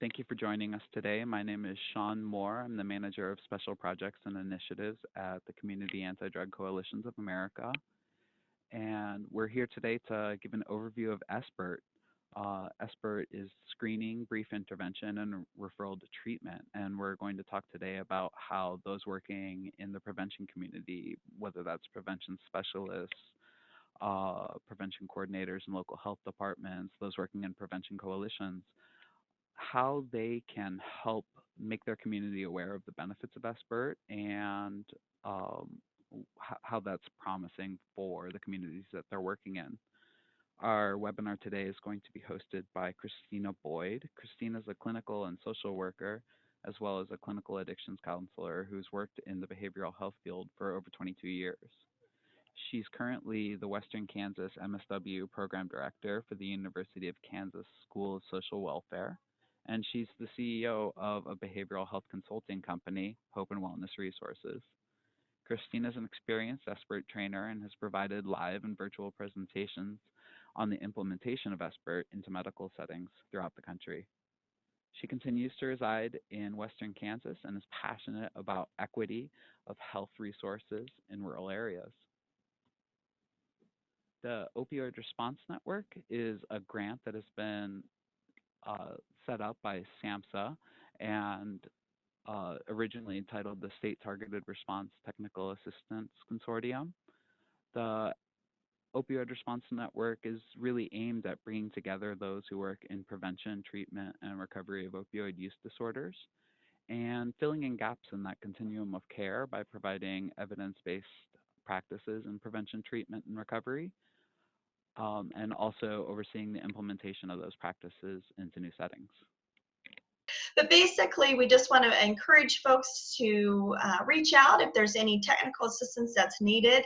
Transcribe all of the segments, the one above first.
Thank you for joining us today. My name is Sean Moore. I'm the Manager of Special Projects and Initiatives at the Community Anti-Drug Coalitions of America. And we're here today to give an overview of SBIRT. SBIRT is screening, brief intervention, and referral to treatment. And we're going to talk today about how those working in the prevention community, whether that's prevention specialists, prevention coordinators in local health departments, those working in prevention coalitions, how they can help make their community aware of the benefits of SBIRT and how that's promising for the communities that they're working in. Our webinar today is going to be hosted by Cristina Boyd. Cristina is a clinical and social worker, as well as a clinical addictions counselor who's worked in the behavioral health field for over 22 years. She's currently the Western Kansas MSW Program Director for the University of Kansas School of Social Welfare, and she's the CEO of a behavioral health consulting company, Hope and Wellness Resources. Cristina is an experienced SBIRT trainer and has provided live and virtual presentations on the implementation of SBIRT into medical settings throughout the country. She continues to reside in Western Kansas and is passionate about equity of health resources in rural areas. The Opioid Response Network is a grant that has been set up by SAMHSA and originally entitled the State Targeted Response Technical Assistance Consortium. The Opioid Response Network is really aimed at bringing together those who work in prevention, treatment, and recovery of opioid use disorders and filling in gaps in that continuum of care by providing evidence-based practices in prevention, treatment, and recovery, and also overseeing the implementation of those practices into new settings. But basically, we just want to encourage folks to reach out if there's any technical assistance that's needed.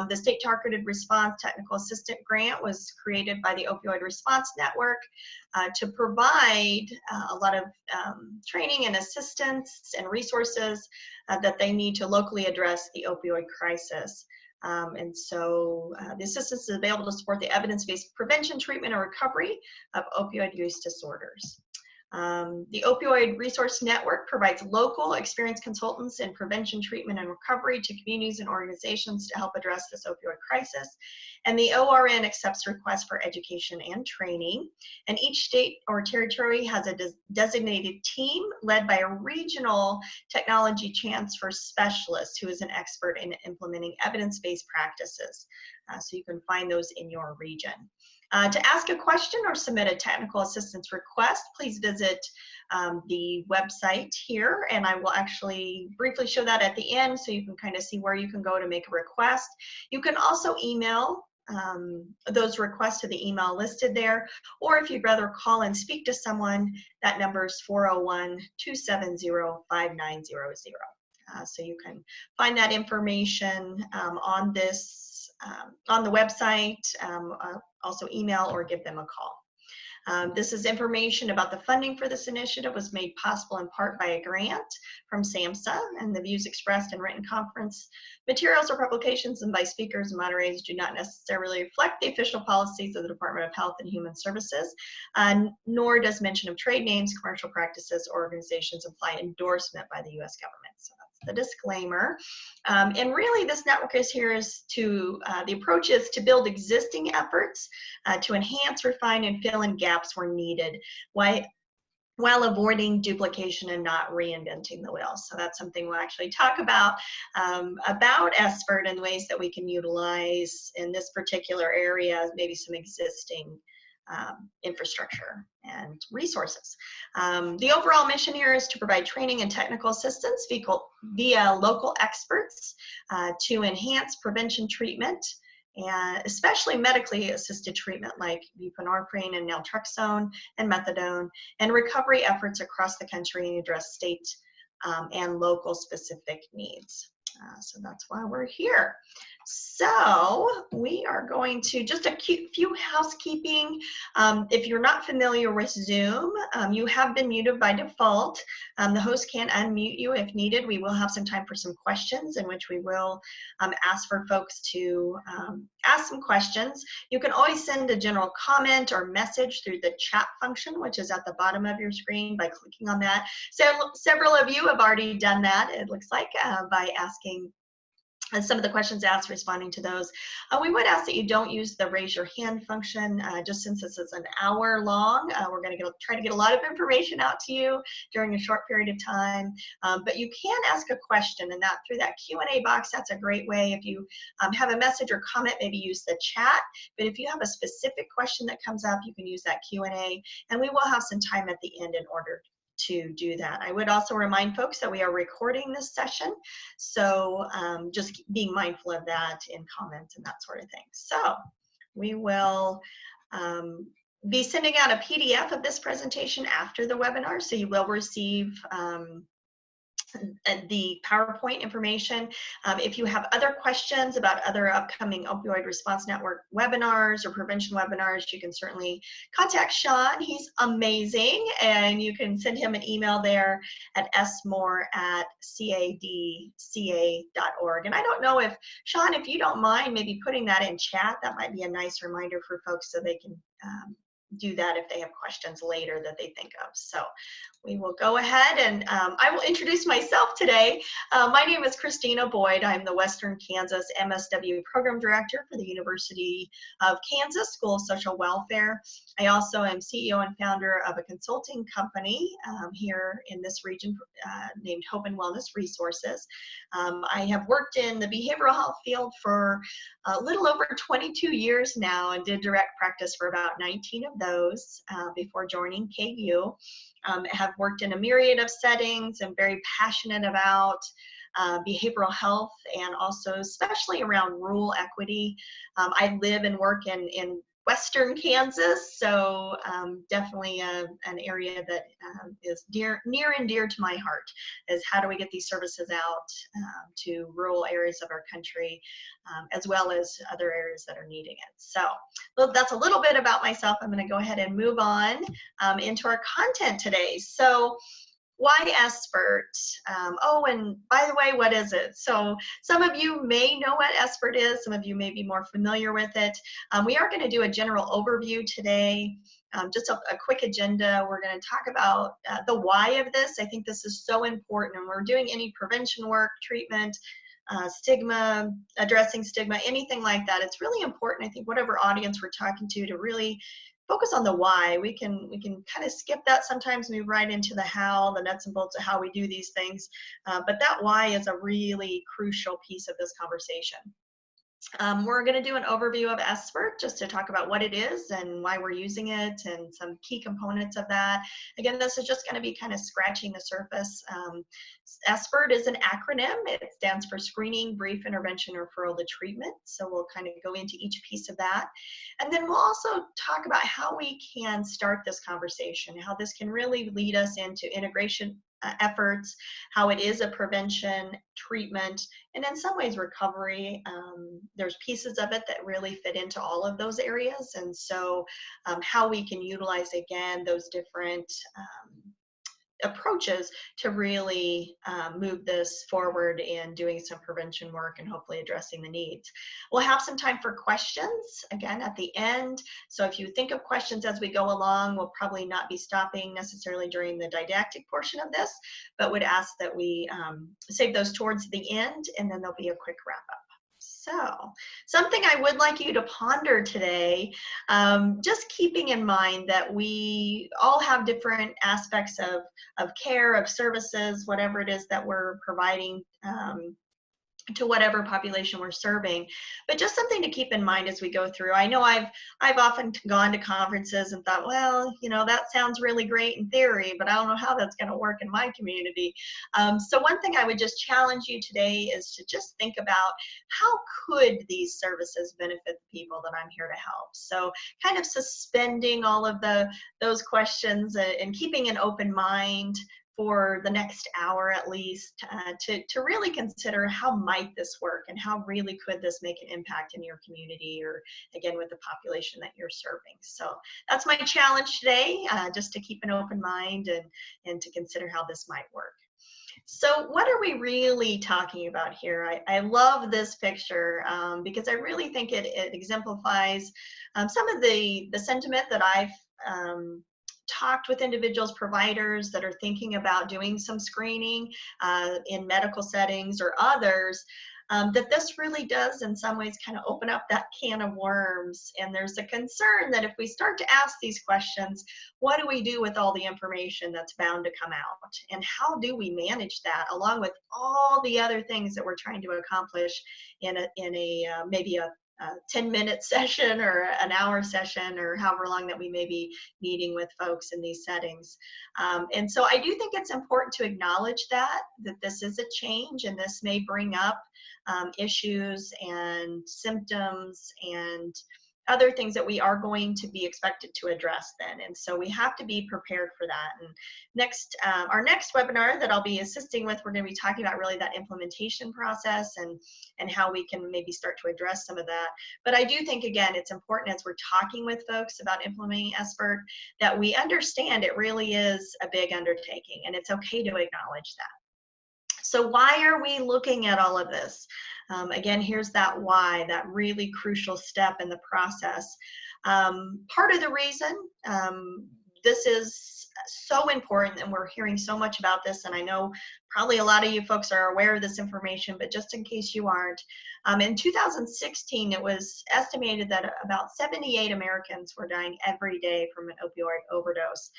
The State Targeted Response Technical Assistant Grant was created by the Opioid Response Network to provide a lot of training and assistance and resources that they need to locally address the opioid crisis. And so the assistance is available to support the evidence-based prevention, treatment, and recovery of opioid use disorders. The Opioid Resource Network provides local experienced consultants in prevention, treatment, and recovery to communities and organizations to help address this opioid crisis. And the ORN accepts requests for education and training. And each state or territory has a designated team led by a regional technology transfer specialist who is an expert in implementing evidence-based practices. So you can find those in your region. To ask a question or submit a technical assistance request, please visit the website here, and I will actually briefly show that at the end so you can kind of see where you can go to make a request. You can also email those requests to the email listed there, or if you'd rather call and speak to someone, that number is 401-270-5900. So you can find that information on this on the website, also email or give them a call. This is information about the funding for this initiative was made possible in part by a grant from SAMHSA, and the views expressed in written conference materials or publications and by speakers and moderators do not necessarily reflect the official policies of the Department of Health and Human Services, nor does mention of trade names, commercial practices, or organizations imply endorsement by the U.S. government. So that's the disclaimer. And really this network is here is to, the approach is to build existing efforts to enhance, refine, and fill in gaps where needed, while avoiding duplication and not reinventing the wheel. So that's something we'll actually talk about SBIRT and ways that we can utilize in this particular area, maybe some existing infrastructure and resources. The overall mission here is to provide training and technical assistance via local experts to enhance prevention treatment, and especially medically assisted treatment like buprenorphine and naltrexone and methadone, and recovery efforts across the country and address state and local specific needs. So that's why we're here. So we are going to just a few housekeeping. If you're not familiar with Zoom, you have been muted by default. The host can unmute you if needed. We will have some time for some questions in which we will ask for folks to ask some questions. You can always send a general comment or message through the chat function, which is at the bottom of your screen by clicking on that. So several of you have already done that, it looks like, by asking some of the questions asked, responding to those. We would ask that you don't use the raise your hand function, just since this is an hour long. We're going to try to get a lot of information out to you during a short period of time. But you can ask a question, and that through that Q&A box, that's a great way. If you have a message or comment, maybe use the chat. But if you have a specific question that comes up, you can use that Q&A, and we will have some time at the end in order to do that. I would also remind folks that we are recording this session, so just being mindful of that in comments and that sort of thing. So we will be sending out a PDF of this presentation after the webinar, so you will receive the PowerPoint information. If you have other questions about other upcoming Opioid Response Network webinars or prevention webinars, you can certainly contact Sean. He's amazing, and you can send him an email there at smore@cadca.org. And I don't know if, Sean, if you don't mind maybe putting that in chat, that might be a nice reminder for folks so they can do that if they have questions later that they think of. So we will go ahead and I will introduce myself today. My name is Cristina Boyd. I'm the Western Kansas MSW Program Director for the University of Kansas School of Social Welfare. I also am CEO and founder of a consulting company here in this region named Hope and Wellness Resources. I have worked in the behavioral health field for a little over 22 years now and did direct practice for about 19 of those before joining KU. Have worked in a myriad of settings and very passionate about behavioral health and also especially around rural equity. I live and work in Western Kansas, so definitely an area that is near and dear to my heart is how do we get these services out to rural areas of our country as well as other areas that are needing it. So well, that's a little bit about myself. I'm going to go ahead and move on into our content today. So why SBIRT? Oh, and by the way, what is it? So some of you may know what SBIRT is. Some of you may be more familiar with it. We are going to do a general overview today, just a quick agenda. We're going to talk about the why of this. I think this is so important. And we're doing any prevention work, treatment, stigma, addressing stigma, anything like that. It's really important, I think, whatever audience we're talking to really focus on the why. We can kind of skip that sometimes, move right into the how, the nuts and bolts of how we do these things. But that why is a really crucial piece of this conversation. We're going to do an overview of SBIRT just to talk about what it is and why we're using it and some key components of that. Again, this is just going to be kind of scratching the surface. SBIRT is an acronym. It stands for Screening, Brief Intervention, Referral to Treatment. So we'll kind of go into each piece of that. And then we'll also talk about how we can start this conversation, how this can really lead us into integration efforts, how it is a prevention, treatment, and in some ways recovery. There's pieces of it that really fit into all of those areas, and so how we can utilize, again, those different approaches to really move this forward in doing some prevention work and hopefully addressing the needs. We'll have some time for questions again at the end. So if you think of questions as we go along, we'll probably not be stopping necessarily during the didactic portion of this, but would ask that we save those towards the end, and then there'll be a quick wrap up. So something I would like you to ponder today, just keeping in mind that we all have different aspects of care, of services, whatever it is that we're providing to whatever population we're serving, but just something to keep in mind as we go through. I know I've often gone to conferences and thought, well, you know, that sounds really great in theory, but I don't know how that's going to work in my community. So one thing I would just challenge you today is to just think about how could these services benefit the people that I'm here to help. So kind of suspending all of those questions and keeping an open mind for the next hour at least to really consider how might this work and how really could this make an impact in your community or again with the population that you're serving. So that's my challenge today, just to keep an open mind and to consider how this might work. So what are we really talking about here? I love this picture because I really think it exemplifies some of the sentiment that I've talked with individuals, providers that are thinking about doing some screening in medical settings or others, that this really does in some ways kind of open up that can of worms. And there's a concern that if we start to ask these questions, what do we do with all the information that's bound to come out? And how do we manage that along with all the other things that we're trying to accomplish in a maybe a 10-minute session or an hour session or however long that we may be meeting with folks in these settings. And so I do think it's important to acknowledge that this is a change and this may bring up issues and symptoms and other things that we are going to be expected to address then. And so we have to be prepared for that. And next, our next webinar that I'll be assisting with, we're going to be talking about really that implementation process and how we can maybe start to address some of that. But I do think, again, it's important as we're talking with folks about implementing SBIRT that we understand it really is a big undertaking and it's okay to acknowledge that. So why are we looking at all of this? Again, here's that why, that really crucial step in the process. Part of the reason this is so important, and we're hearing so much about this, and I know probably a lot of you folks are aware of this information, but just in case you aren't, in 2016, it was estimated that about 78 Americans were dying every day from an opioid overdose.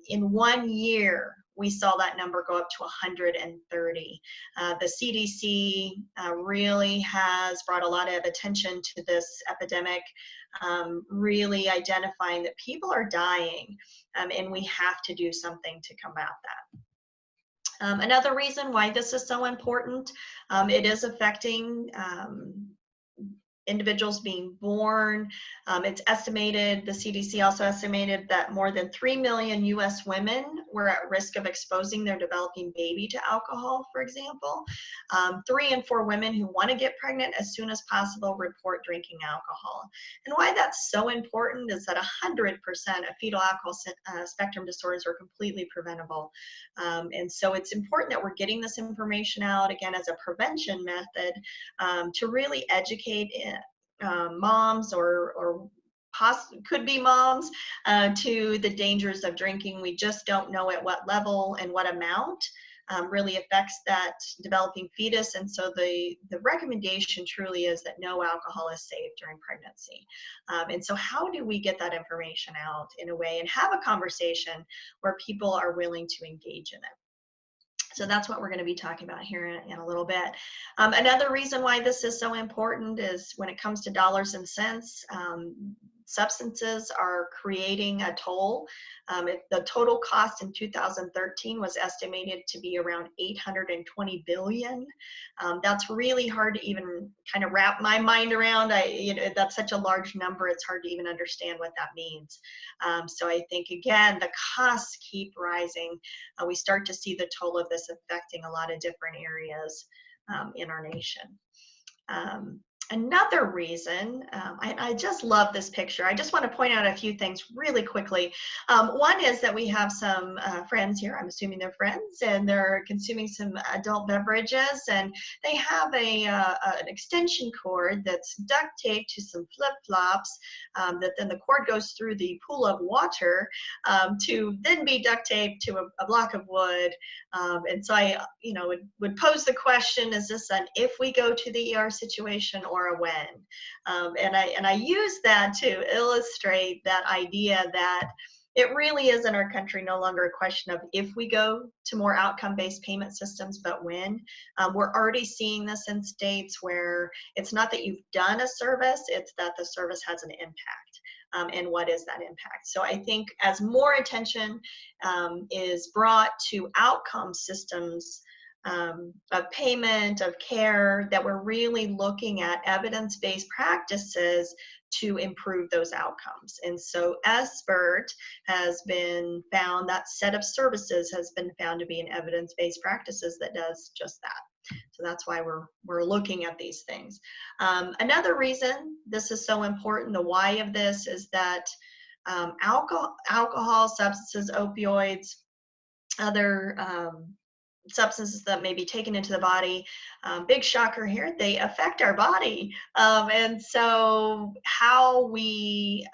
In 1 year, we saw that number go up to 130. The CDC really has brought a lot of attention to this epidemic, really identifying that people are dying, and we have to do something to combat that. Another reason why this is so important, it is affecting individuals being born. It's estimated, the CDC also estimated that more than 3 million US women were at risk of exposing their developing baby to alcohol, for example. 3 in 4 women who want to get pregnant as soon as possible report drinking alcohol. And why that's so important is that 100% of fetal alcohol spectrum disorders are completely preventable. And so it's important that we're getting this information out, again, as a prevention method to really educate moms or could be moms to the dangers of drinking. We just don't know at what level and what amount really affects that developing fetus. And so the recommendation truly is that no alcohol is safe during pregnancy. And so how do we get that information out in a way and have a conversation where people are willing to engage in it? So that's what we're going to be talking about here in a little bit. Another reason why this is so important is when it comes to dollars and cents, substances are creating a toll. The total cost in 2013 was estimated to be around $820 billion. That's really hard to even kind of wrap my mind around. That's such a large number, it's hard to even understand what that means. So I think, again, the costs keep rising. We start to see the toll of this affecting a lot of different areas in our nation. Another reason, I just love this picture. I just want to point out a few things really quickly. One is that we have some friends here, I'm assuming they're friends, and they're consuming some adult beverages, and they have an extension cord that's duct taped to some flip-flops that then the cord goes through the pool of water to then be duct taped to a block of wood. And so I would pose the question, is this an if we go to the ER situation or a when? And I use that to illustrate that idea that it really is in our country no longer a question of if we go to more outcome-based payment systems, but when. We're already seeing this in states where it's not that you've done a service, it's that the service has an impact. And what is that impact? So I think as more attention is brought to outcome systems of payment, of care, that we're really looking at evidence-based practices to improve those outcomes. And so SBIRT has been found, that set of services has been found to be an evidence-based practices that does just that. So that's why we're looking at these things. Another reason this is so important, the why of this, is that alcohol, substances, opioids, other substances that may be taken into the body, big shocker here, they affect our body. And so how we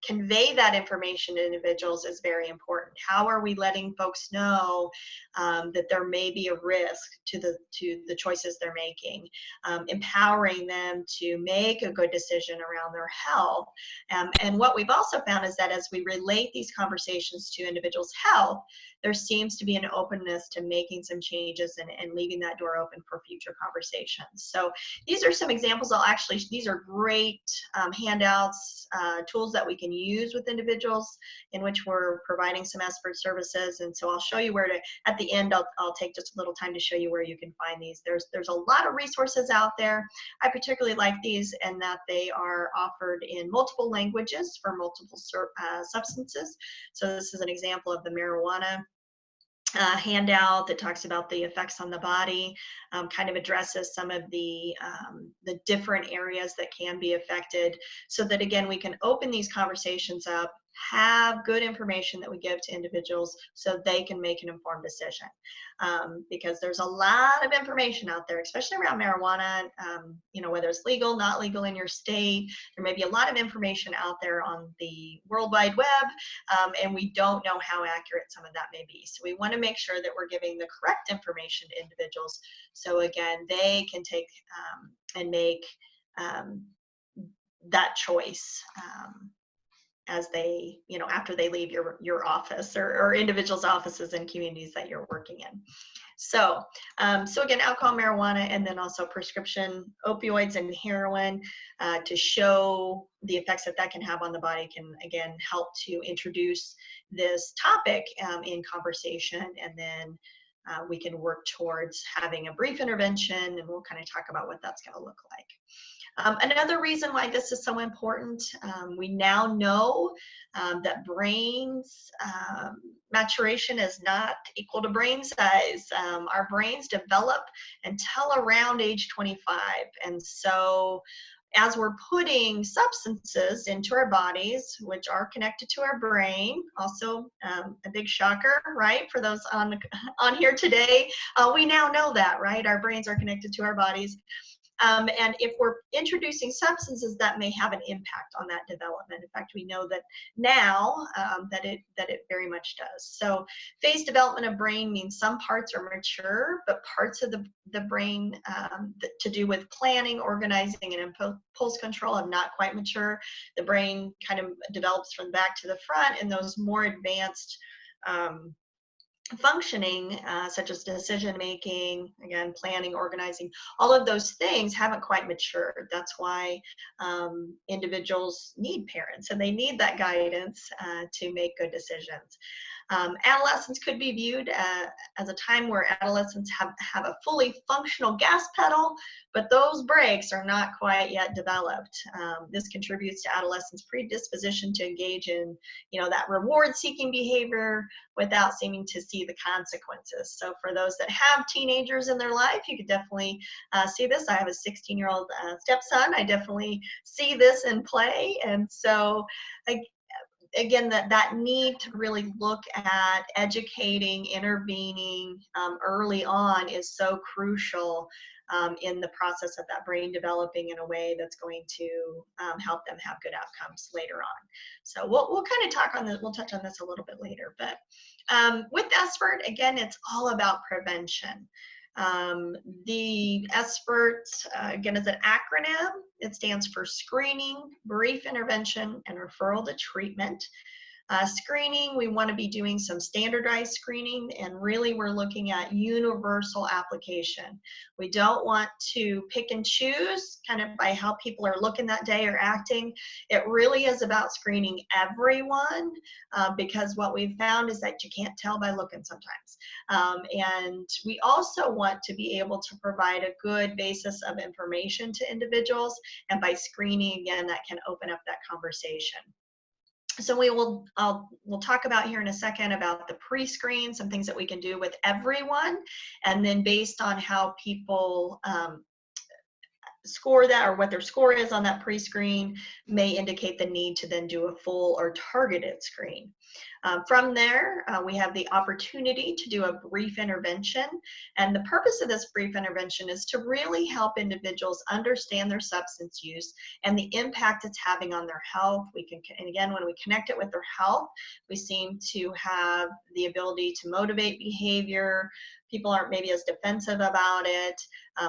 convey that information to individuals is very important. How are we letting folks know that there may be a risk to the choices they're making, empowering them to make a good decision around their health. And what we've also found is that as we relate these conversations to individuals' health, there seems to be an openness to making some changes and leaving that door open for future conversations. So these are some examples. These are great handouts, tools that we can use with individuals in which we're providing some SBIRT services. And so I'll show you where to, at the end, I'll take just a little time to show you where you can find these. There's a lot of resources out there. I particularly like these in that they are offered in multiple languages for multiple substances. So this is an example of the marijuana handout that talks about the effects on the body, kind of addresses some of the different areas that can be affected, so that again we can open these conversations up, have good information that we give to individuals so they can make an informed decision. Because there's a lot of information out there, especially around marijuana, whether it's legal, not legal in your state. There may be a lot of information out there on the World Wide Web, and we don't know how accurate some of that may be. So we want to make sure that we're giving the correct information to individuals, so again, they can take and make that choice as they, after they leave your office or individuals' offices and communities that you're working in. So, so again, alcohol, marijuana, and then also prescription opioids and heroin, to show the effects that can have on the body, can again help to introduce this topic in conversation, and then we can work towards having a brief intervention, and we'll kind of talk about what that's going to look like. Another reason why this is so important, we now know that brains maturation is not equal to brain size. Our brains develop until around age 25. And so as we're putting substances into our bodies, which are connected to our brain, also a big shocker, right? For those on here today, we now know that, right? Our brains are connected to our bodies. And if we're introducing substances, that may have an impact on that development. In fact, we know that now that it very much does. So phase development of brain means some parts are mature, but parts of the brain to do with planning, organizing, and impulse control are not quite mature. The brain kind of develops from back to the front, and those more advanced functioning, such as decision making, again, planning, organizing, all of those things haven't quite matured. That's why individuals need parents, and they need that guidance to make good decisions. Adolescence could be viewed as a time where adolescents have a fully functional gas pedal, but those brakes are not quite yet developed. This contributes to adolescents' predisposition to engage in, that reward-seeking behavior without seeming to see the consequences. So for those that have teenagers in their life, you could definitely see this. I have a 16-year-old stepson. I definitely see this in play. And so again, that need to really look at educating, intervening early on is so crucial in the process of that brain developing in a way that's going to help them have good outcomes later on. So we'll kind of talk on this, we'll touch on this a little bit later, but with SBIRT, again, it's all about prevention. The SBIRT, again, is an acronym. It stands for Screening, Brief Intervention, and Referral to Treatment. Screening, we want to be doing some standardized screening, and really we're looking at universal application. We don't want to pick and choose kind of by how people are looking that day or acting. It really is about screening everyone, because what we've found is that you can't tell by looking sometimes. And we also want to be able to provide a good basis of information to individuals, and by screening, again, that can open up that conversation. So we'll talk about here in a second about the pre-screen, some things that we can do with everyone, and then based on how people score that, or what their score is on that pre-screen, may indicate the need to then do a full or targeted screen. From there, we have the opportunity to do a brief intervention, and the purpose of this brief intervention is to really help individuals understand their substance use and the impact it's having on their health. And again, when we connect it with their health, we seem to have the ability to motivate behavior. People aren't maybe as defensive about it,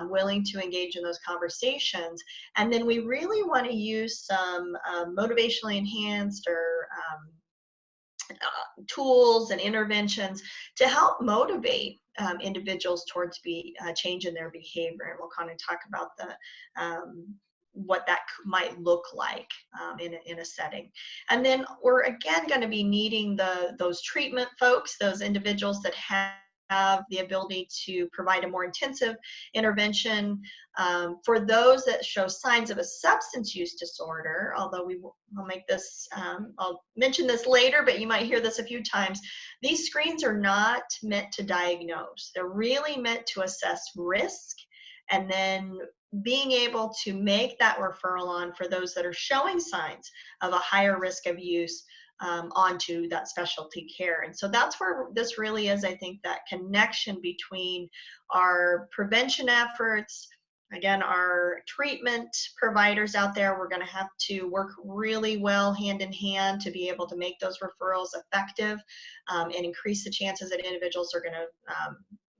willing to engage in those conversations. And then we really want to use some motivationally enhanced or tools and interventions to help motivate individuals towards change in their behavior. And we'll kind of talk about what that might look like in a setting. And then we're again going to be needing those treatment folks, those individuals that have the ability to provide a more intensive intervention for those that show signs of a substance use disorder. Although I'll make this, I'll mention this later, but you might hear this a few times. These screens are not meant to diagnose. They're really meant to assess risk, and then being able to make that referral on for those that are showing signs of a higher risk of use onto that specialty care. And so that's where this really is, I think, that connection between our prevention efforts, again, our treatment providers out there. We're going to have to work really well hand in hand to be able to make those referrals effective and increase the chances that individuals are going to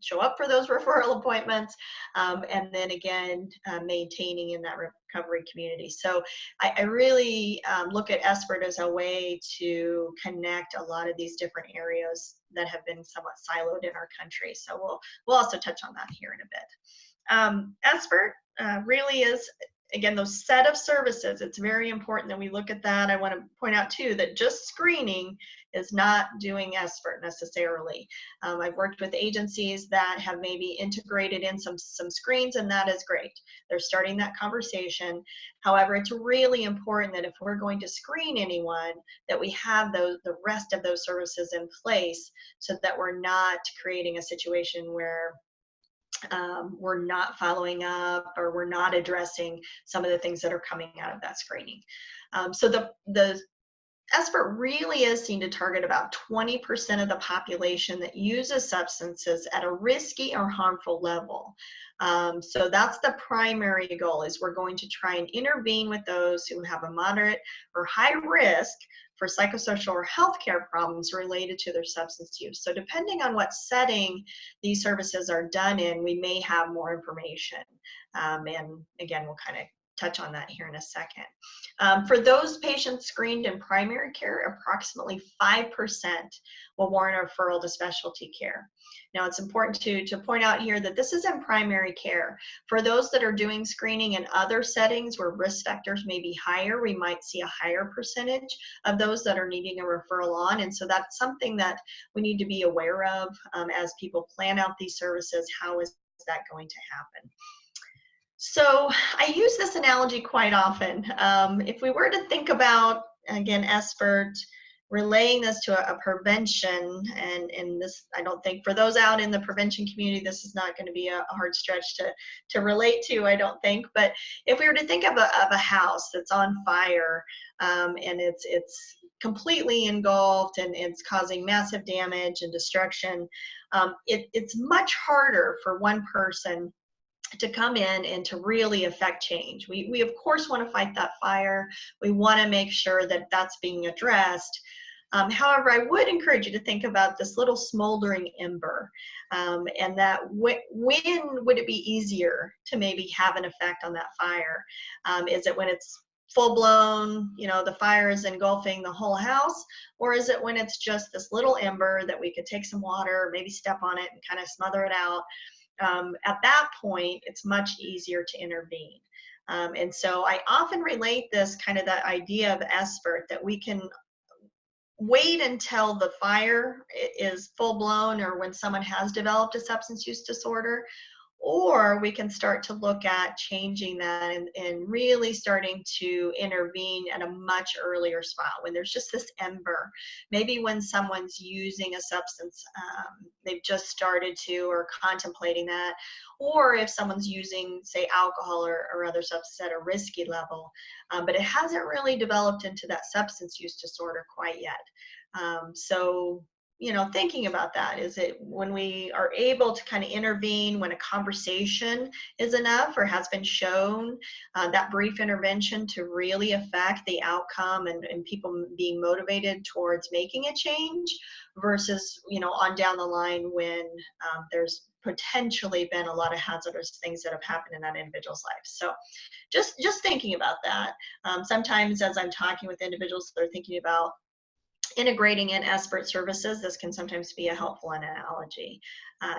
show up for those referral appointments, and then again, maintaining in that recovery community. So I really look at SBIRT as a way to connect a lot of these different areas that have been somewhat siloed in our country. So we'll also touch on that here in a bit. SBIRT really is, again, those set of services. It's very important that we look at that. I want to point out too that just screening is not doing SBIRT necessarily. I've worked with agencies that have maybe integrated in some screens, and that is great. They're starting that conversation. However, it's really important that if we're going to screen anyone, that we have the rest of those services in place, so that we're not creating a situation where we're not following up, or we're not addressing some of the things that are coming out of that screening. So the SBIRT really is seen to target about 20% of the population that uses substances at a risky or harmful level. So that's the primary goal, is we're going to try and intervene with those who have a moderate or high risk for psychosocial or healthcare problems related to their substance use. So depending on what setting these services are done in, we may have more information. And again, we'll kind of touch on that here in a second. For those patients screened in primary care, approximately 5% will warrant a referral to specialty care. Now, it's important to point out here that this is in primary care. For those that are doing screening in other settings where risk factors may be higher, we might see a higher percentage of those that are needing a referral on. And so that's something that we need to be aware of as people plan out these services. How is that going to happen? So I use this analogy quite often. If we were to think about, again, SBIRT, relaying this to a prevention, and this, I don't think for those out in the prevention community, this is not going to be a hard stretch to relate to, I don't think. But if we were to think of a house that's on fire, and it's completely engulfed and it's causing massive damage and destruction, it's much harder for one person to come in and to really affect change. We of course want to fight that fire. We want to make sure that that's being addressed. However, I would encourage you to think about this little smoldering ember, and that when would it be easier to maybe have an effect on that fire? Is it when it's full blown, the fire is engulfing the whole house? Or is it when it's just this little ember that we could take some water, maybe step on it and kind of smother it out? At that point, it's much easier to intervene. And so I often relate this kind of that idea of SBIRT, that we can wait until the fire is full blown or when someone has developed a substance use disorder, or we can start to look at changing that and really starting to intervene at a much earlier spot when there's just this ember. Maybe when someone's using a substance, they've just started to or contemplating that, or if someone's using, say, alcohol or other substances at a risky level, but it hasn't really developed into that substance use disorder quite yet. So thinking about that, is it when we are able to kind of intervene when a conversation is enough or has been shown that brief intervention to really affect the outcome and people being motivated towards making a change, versus, on down the line when there's potentially been a lot of hazardous things that have happened in that individual's life. So just thinking about that. Sometimes as I'm talking with individuals, they're thinking about integrating in SBIRT services. This can sometimes be a helpful analogy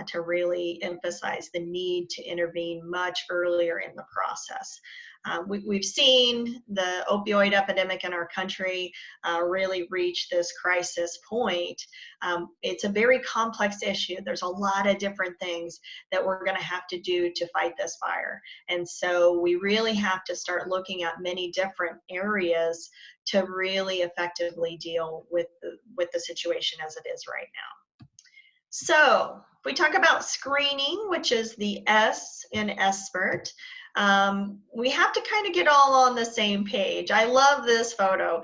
to really emphasize the need to intervene much earlier in the process. We've seen the opioid epidemic in our country really reach this crisis point. It's a very complex issue. There's a lot of different things that we're going to have to do to fight this fire. And so we really have to start looking at many different areas to really effectively deal with the situation as it is right now. So if we talk about screening, which is the S in SBIRT, we have to kind of get all on the same page. I love this photo.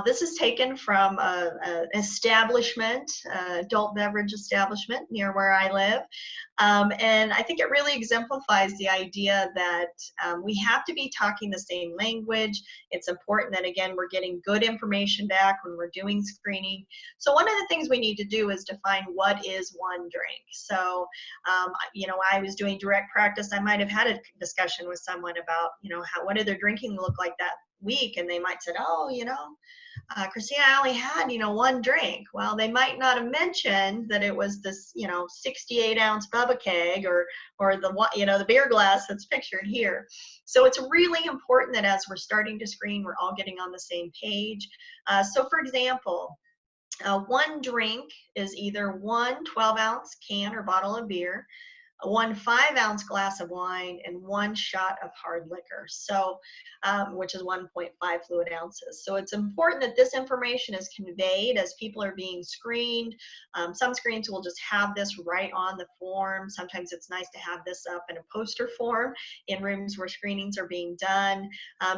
This is taken from an establishment, adult beverage establishment near where I live. And I think it really exemplifies the idea that we have to be talking the same language. It's important that, again, we're getting good information back when we're doing screening. So one of the things we need to do is define what is one drink. So, I was doing direct practice. I might have had a discussion with someone about, what did their drinking look like that week? And they might say, oh, Christina, I only had, one drink. Well, they might not have mentioned that it was this, 68-ounce Bubba keg or the beer glass that's pictured here. So it's really important that as we're starting to screen, we're all getting on the same page. So for example, one drink is either one 12-ounce can or bottle of beer, one 5-ounce glass of wine, and one shot of hard liquor, so which is 1.5 fluid ounces. So it's important that this information is conveyed as people are being screened. Some screens will just have this right on the form. Sometimes it's nice to have this up in a poster form in rooms where screenings are being done,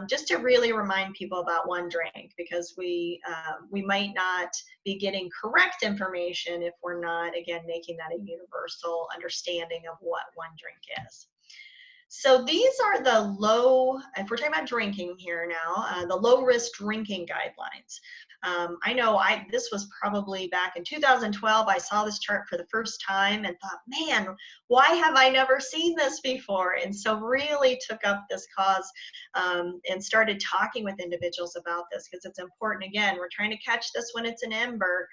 just to really remind people about one drink, because we might not be getting correct information if we're not, again, making that a universal understanding of what one drink is. So these are the if we're talking about drinking here now, the low risk drinking guidelines. I know this was probably back in 2012. I saw this chart for the first time and thought, man, why have I never seen this before? And so really took up this cause and started talking with individuals about this, because it's important. Again, we're trying to catch this when it's an ember.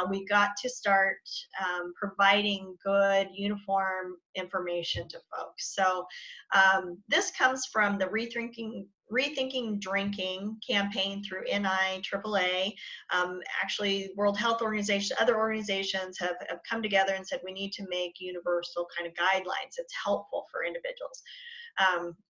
We've got to start providing good, uniform information to folks. So this comes from the Rethinking Drinking campaign through NIAAA. Actually, World Health Organization, other organizations have come together and said we need to make universal kind of guidelines. It's helpful for individuals.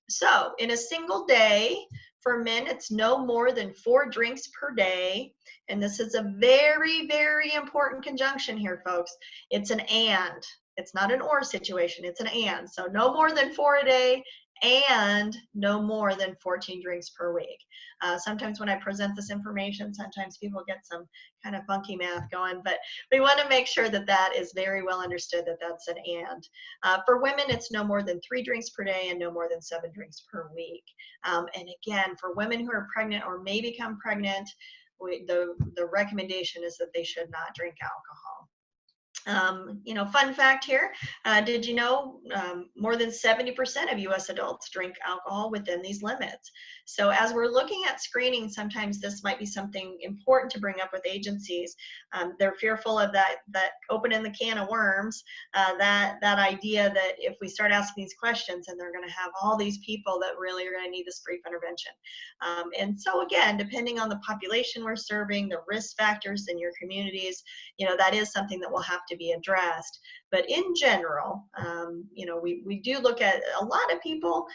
So in a single day, for men, it's no more than 4 drinks per day. And this is a very, very important conjunction here, folks. It's an and. It's not an or situation. It's an and. So no more than 4 a day, and no more than 14 drinks per week. Sometimes when I present this information, sometimes people get some kind of funky math going, but we want to make sure that that is very well understood, that that's an and. For women, it's no more than 3 drinks per day and no more than 7 drinks per week. And again, for women who are pregnant or may become pregnant, the recommendation is that they should not drink alcohol. Fun fact here, did you know more than 70% of US adults drink alcohol within these limits? So as we're looking at screening, sometimes this might be something important to bring up with agencies. They're fearful of that opening the can of worms, that idea that if we start asking these questions and they're going to have all these people that really are going to need this brief intervention. And so again, depending on the population we're serving, the risk factors in your communities, that is something that will have to be addressed. But in general, we do look at a lot of people.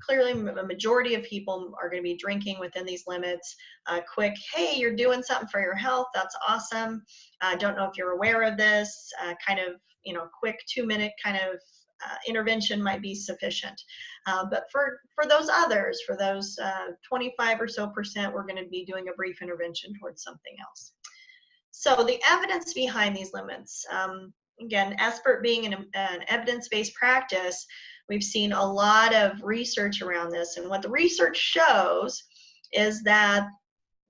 Clearly, a majority of people are going to be drinking within these limits. Quick, hey, you're doing something for your health. That's awesome. Don't know if you're aware of this. Quick 2-minute kind of intervention might be sufficient. But for those others, for those 25 or so percent, we're going to be doing a brief intervention towards something else. So the evidence behind these limits, again, SBIRT being an evidence-based practice, we've seen a lot of research around this. And what the research shows is that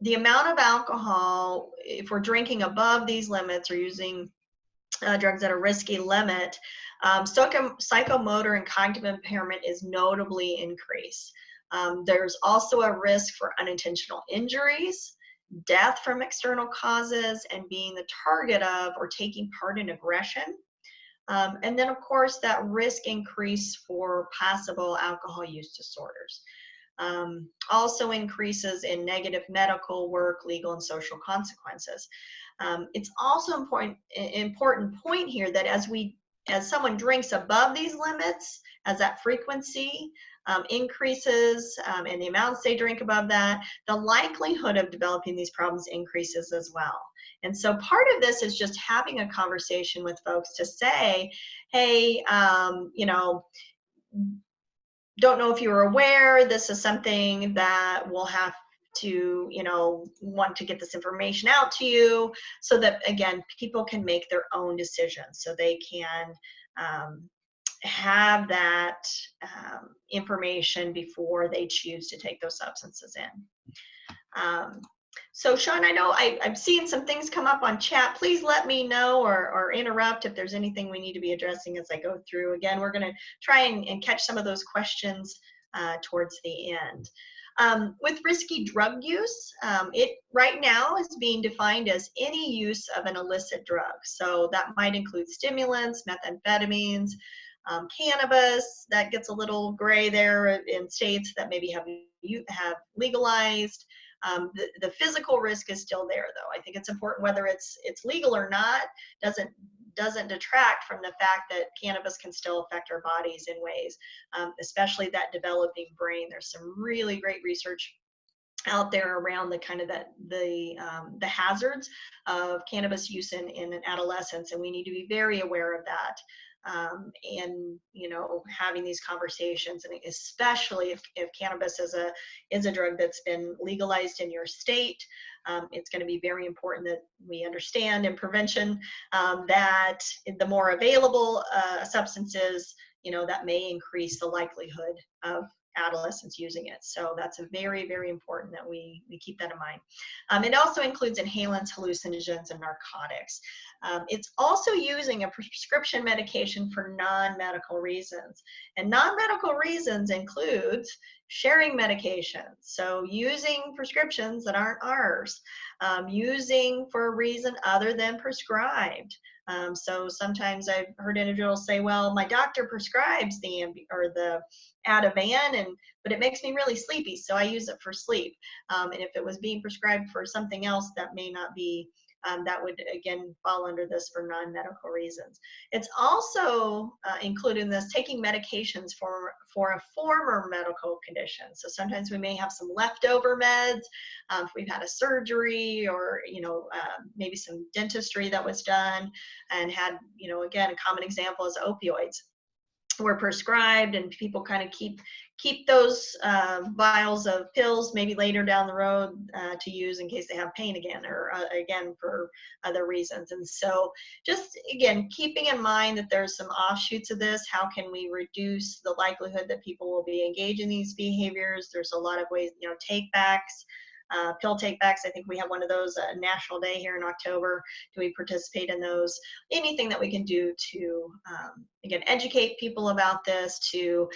the amount of alcohol, if we're drinking above these limits or using drugs at a risky limit, psychomotor and cognitive impairment is notably increased. There's also a risk for unintentional injuries, death from external causes, and being the target of or taking part in aggression. And then, of course, that risk increase for possible alcohol use disorders. Also increases in negative medical, work, legal, and social consequences. It's also important point here that as someone drinks above these limits, as that frequency increases and the amounts they drink above that, the likelihood of developing these problems increases as well. And so part of this is just having a conversation with folks to say, hey, don't know if you're aware, this is something that we'll have to, want to get this information out to you so that, again, people can make their own decisions, so they can have that information before they choose to take those substances in. So Sean, I know I've seen some things come up on chat. Please let me know or interrupt if there's anything we need to be addressing as I go through. Again, we're going to try and catch some of those questions towards the end. With risky drug use, it right now is being defined as any use of an illicit drug. So that might include stimulants, methamphetamines, cannabis. That gets a little gray there in states that maybe have legalized. The physical risk is still there, though. I think it's important, whether it's legal or not, doesn't detract from the fact that cannabis can still affect our bodies in ways, especially that developing brain. There's some really great research out there around the kind of the hazards of cannabis use in adolescents, and we need to be very aware of that. And having these conversations, and especially if cannabis is a drug that's been legalized in your state, it's going to be very important that we understand in prevention that the more available substances, that may increase the likelihood of adolescents using it. So that's very, very important that we keep that in mind. It also includes inhalants, hallucinogens, and narcotics. It's also using a prescription medication for non-medical reasons. And non-medical reasons includes sharing medications, so using prescriptions that aren't ours, using for a reason other than prescribed. So sometimes I've heard individuals say, well, my doctor prescribes the Ativan, but it makes me really sleepy, so I use it for sleep. And if it was being prescribed for something else, that may not be, that would again fall under this for non-medical reasons. It's also included in this taking medications for a former medical condition. So sometimes we may have some leftover meds if we've had a surgery or maybe some dentistry that was done and had, again, a common example is opioids were prescribed, and people kind of keep those vials of pills maybe later down the road to use in case they have pain again, or again for other reasons. And so just again, keeping in mind that there's some offshoots of this, how can we reduce the likelihood that people will be engaged in these behaviors? There's a lot of ways, take backs, pill take-backs. I think we have one of those, National Day here in October. Do we participate in those? Anything that we can do to, again, educate people about this, to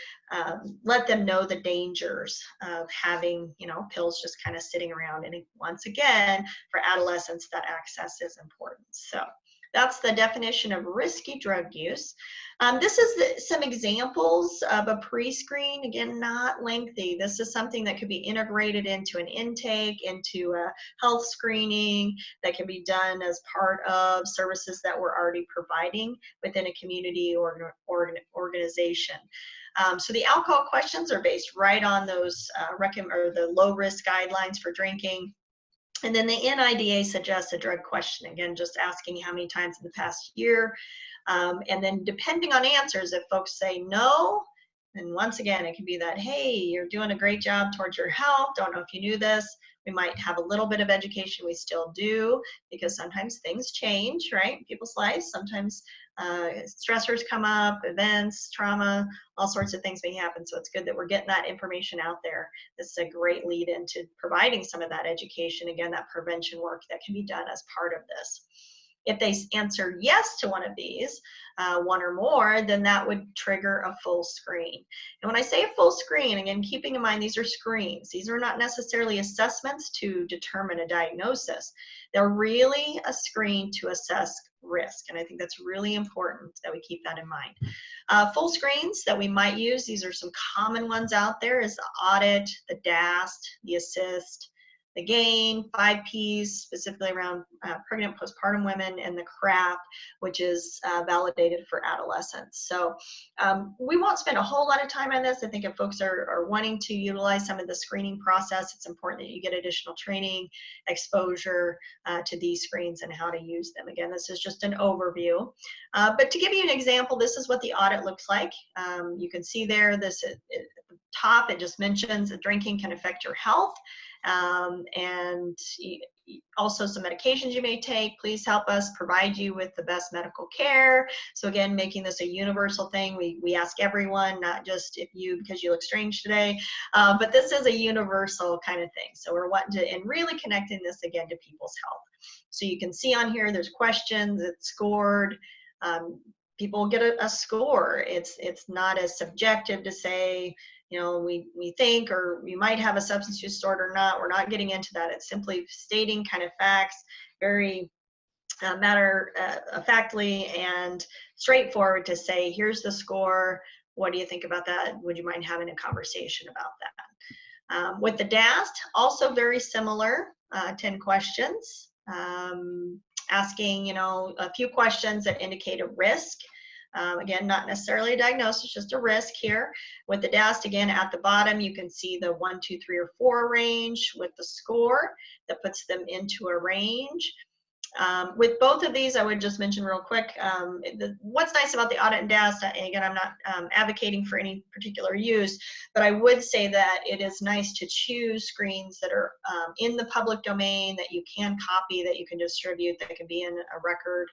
let them know the dangers of having, pills just kind of sitting around. And once again, for adolescents, that access is important. So that's the definition of risky drug use. This is some examples of a pre-screen, again, not lengthy. This is something that could be integrated into an intake, into a health screening, that can be done as part of services that we're already providing within a community or organization. So the alcohol questions are based right on those the low risk guidelines for drinking. And then the NIDA suggests a drug question, again, just asking how many times in the past year. And then depending on answers, if folks say no, and once again, it can be that, hey, you're doing a great job towards your health. Don't know if you knew this. We might have a little bit of education. We still do, because sometimes things change, right, in people's lives. Sometimes stressors come up, events, trauma, all sorts of things may happen. So it's good that we're getting that information out there. This is a great lead into providing some of that education, again, that prevention work that can be done as part of this. If they answer yes to one of these, one or more, then that would trigger a full screen. And when I say a full screen, again, keeping in mind these are screens. These are not necessarily assessments to determine a diagnosis. They're really a screen to assess risk. And I think that's really important that we keep that in mind. Full screens that we might use, these are some common ones out there, is the Audit, the DAST, the Assist, the GAIN, 5 Ps, specifically around pregnant postpartum women, and the CRAP, which is validated for adolescents. So we won't spend a whole lot of time on this. I think if folks are wanting to utilize some of the screening process, it's important that you get additional training, exposure to these screens and how to use them. Again, this is just an overview. But to give you an example, this is what the audit looks like. You can see there, this at the top, it just mentions that drinking can affect your health. And also some medications you may take. Please help us provide you with the best medical care. So again, making this a universal thing. We ask everyone, not just if you, because you look strange today, but this is a universal kind of thing. So we're wanting to, and really connecting this again to people's health. So you can see on here, there's questions, it's scored. People get a score. It's not as subjective to say, we think, or we might have a substance use disorder or not. We're not getting into that. It's simply stating kind of facts, very matter-of-factly and straightforward to say, here's the score. What do you think about that? Would you mind having a conversation about that? With the DAST, also very similar, 10 questions, asking, a few questions that indicate a risk. Again, not necessarily a diagnosis, just a risk here. With the DAST, again, at the bottom, you can see the 1, 2, 3, or 4 range with the score that puts them into a range. With both of these, I would just mention real quick, what's nice about the Audit and DAST, and again, I'm not advocating for any particular use, but I would say that it is nice to choose screens that are in the public domain, that you can copy, that you can distribute, that can be in a record.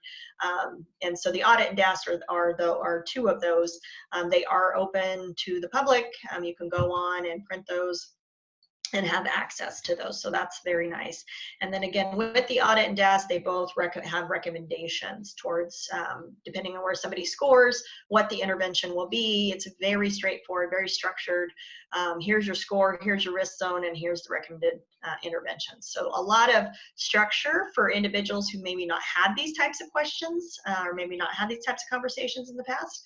And so the Audit and DAST are 2 of those. They are open to the public. You can go on and print those and have access to those. So that's very nice. And then again, with the Audit and DAST, they both have recommendations towards, depending on where somebody scores, what the intervention will be. It's very straightforward, very structured. Here's your score, here's your risk zone, and here's the recommended interventions. So a lot of structure for individuals who maybe not had these types of questions, or maybe not had these types of conversations in the past,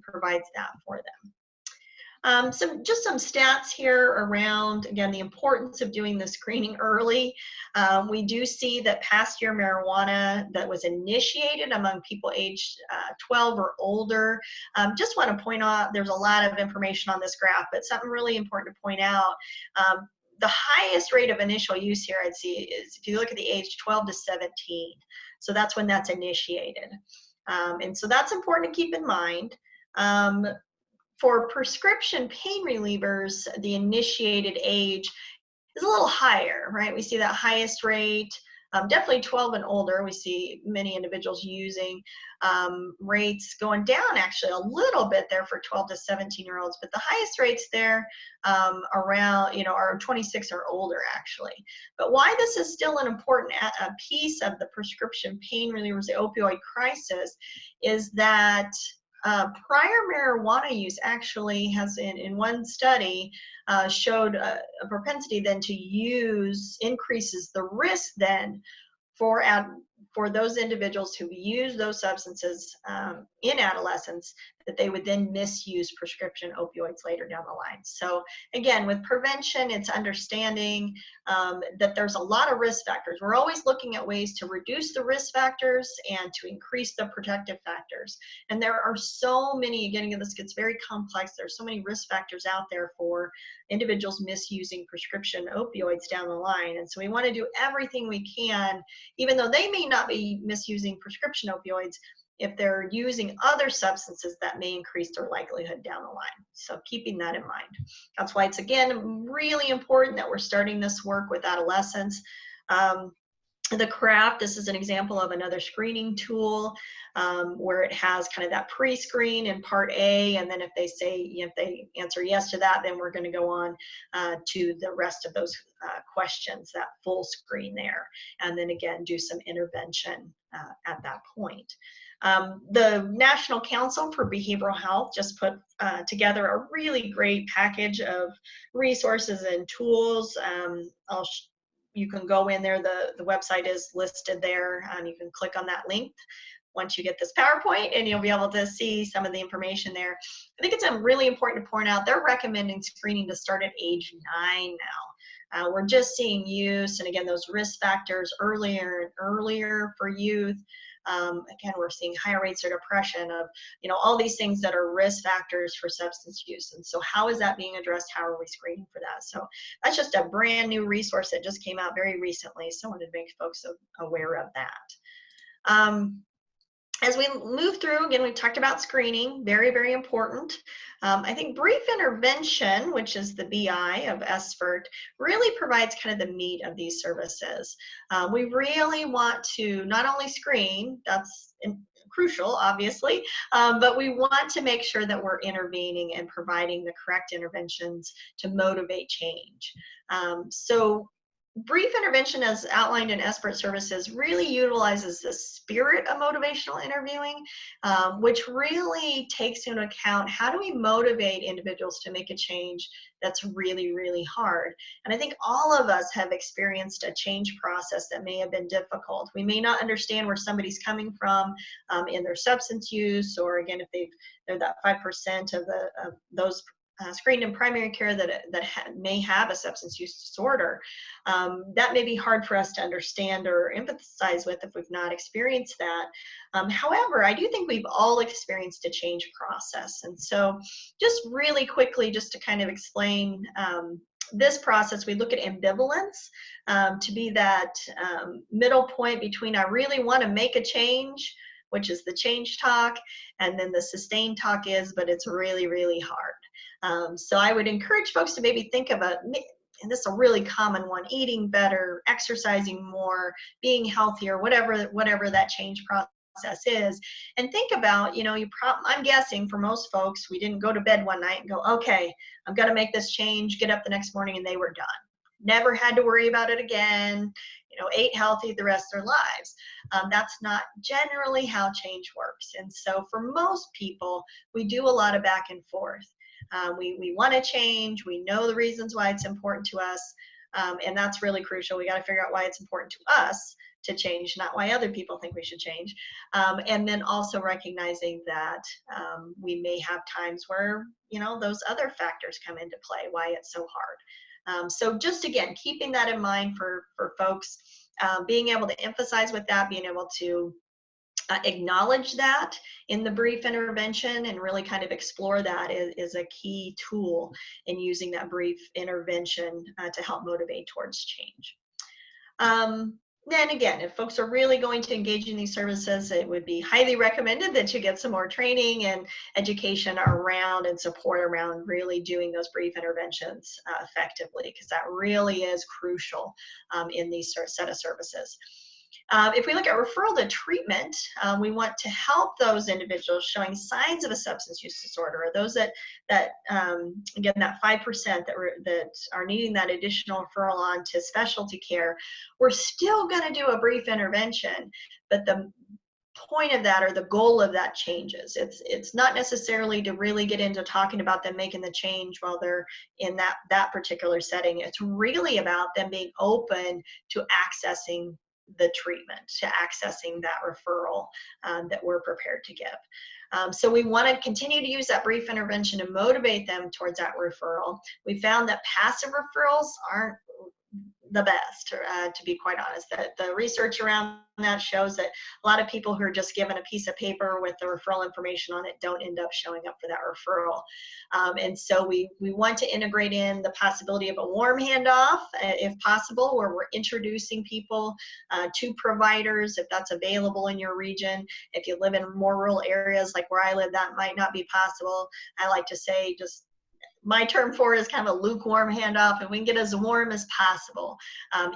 provides that for them. Just some stats here around, again, the importance of doing the screening early. We do see that past year marijuana that was initiated among people aged 12 or older. Just want to point out, there's a lot of information on this graph, but something really important to point out. The highest rate of initial use here I'd see is if you look at the age 12 to 17. So that's when that's initiated. And so that's important to keep in mind. For prescription pain relievers, the initiated age is a little higher, right? We see that highest rate Definitely 12 and older, we see many individuals using, rates going down actually a little bit there for 12 to 17-year-olds, but the highest rates there around, are 26 or older actually. But why this is still an important piece of the prescription pain relievers, the opioid crisis, is that prior marijuana use actually has, in one study, showed a propensity then to use increases the risk then for those individuals who use those substances in adolescence, that they would then misuse prescription opioids later down the line. So again, with prevention, it's understanding that there's a lot of risk factors. We're always looking at ways to reduce the risk factors and to increase the protective factors. And there are so many, again, this gets very complex. There's so many risk factors out there for individuals misusing prescription opioids down the line. And so we want to do everything we can, even though they may not be misusing prescription opioids, if they're using other substances that may increase their likelihood down the line. So keeping that in mind. That's why it's, again, really important that we're starting this work with adolescents. The CRAFT, this is an example of another screening tool where it has kind of that pre-screen in part A, and then if they answer yes to that, then we're going to go on to the rest of those questions, that full screen there, and then again do some intervention at that point. The National Council for Behavioral Health just put together a really great package of resources and tools. You can go in there, the website is listed there, and you can click on that link once you get this PowerPoint, and you'll be able to see some of the information there. I think it's really important to point out they're recommending screening to start at age 9 now. We're just seeing use, and again, those risk factors earlier and earlier for youth. Again, we're seeing higher rates of depression, of all these things that are risk factors for substance use. And so how is that being addressed? How are we screening for that? So that's just a brand new resource that just came out very recently. So I wanted to make folks aware of that. As we move through, again, we've talked about screening, very, very important. I think brief intervention, which is the BI of SBIRT, really provides kind of the meat of these services. We really want to not only screen, that's crucial, obviously, but we want to make sure that we're intervening and providing the correct interventions to motivate change. So brief intervention, as outlined in SBIRT services, really utilizes the spirit of motivational interviewing, which really takes into account how do we motivate individuals to make a change that's really, really hard. And I think all of us have experienced a change process that may have been difficult. We may not understand where somebody's coming from in their substance use, or again, if they're that 5% of those screened in primary care that may have a substance use disorder. That may be hard for us to understand or empathize with if we've not experienced that. However, I do think we've all experienced a change process. And so just really quickly, just to kind of explain this process, we look at ambivalence to be that middle point between I really want to make a change, which is the change talk, and then the sustained talk is, but it's really, really hard. So I would encourage folks to maybe think about, and this is a really common one, eating better, exercising more, being healthier, whatever that change process is. And think about, I'm guessing for most folks, we didn't go to bed one night and go, okay, I'm going to make this change, get up the next morning, and they were done. Never had to worry about it again, ate healthy the rest of their lives. That's not generally how change works. And so for most people, we do a lot of back and forth. We want to change. We know the reasons why it's important to us. And that's really crucial. We got to figure out why it's important to us to change, not why other people think we should change. And then also recognizing that we may have times where, those other factors come into play, why it's so hard. So just, again, keeping that in mind for folks, being able to emphasize with that, being able to acknowledge that in the brief intervention and really kind of explore that is a key tool in using that brief intervention to help motivate towards change. then again, if folks are really going to engage in these services, it would be highly recommended that you get some more training and education around and support around really doing those brief interventions effectively, because that really is crucial in these set of services. If we look at referral to treatment, we want to help those individuals showing signs of a substance use disorder, or those that again, that 5% that are needing that additional referral on to specialty care. We're still going to do a brief intervention, but the point of that, or the goal of that, changes. It's not necessarily to really get into talking about them making the change while they're in that particular setting. It's really about them being open to accessing the treatment, to accessing that referral that we're prepared to give. So we want to continue to use that brief intervention to motivate them towards that referral. We found that passive referrals aren't the best, to be quite honest. That the research around that shows that a lot of people who are just given a piece of paper with the referral information on it don't end up showing up for that referral. And so we want to integrate in the possibility of a warm handoff, if possible, where we're introducing people to providers, if that's available in your region. If you live in more rural areas like where I live, that might not be possible. I like to say, just my term for it is kind of a lukewarm handoff, and we can get as warm as possible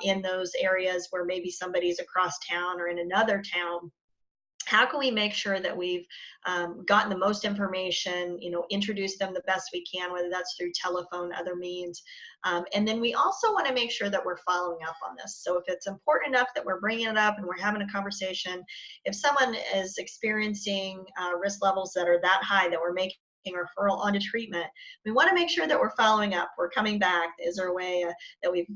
in those areas where maybe somebody's across town or in another town. How can we make sure that we've gotten the most information, introduce them the best we can, whether that's through telephone, other means. And then we also want to make sure that we're following up on this. So if it's important enough that we're bringing it up and we're having a conversation, if someone is experiencing risk levels that are that high that we're making referral onto treatment, we want to make sure that we're following up, we're coming back. Is there a way that we've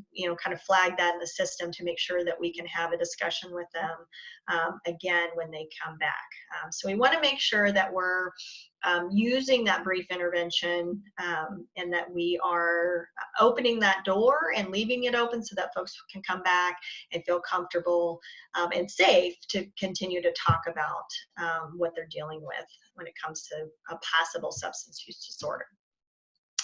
kind of flagged that in the system to make sure that we can have a discussion with them again when they come back? So we want to make sure that we're using that brief intervention and that we are opening that door and leaving it open so that folks can come back and feel comfortable and safe to continue to talk about what they're dealing with when it comes to a possible substance use disorder.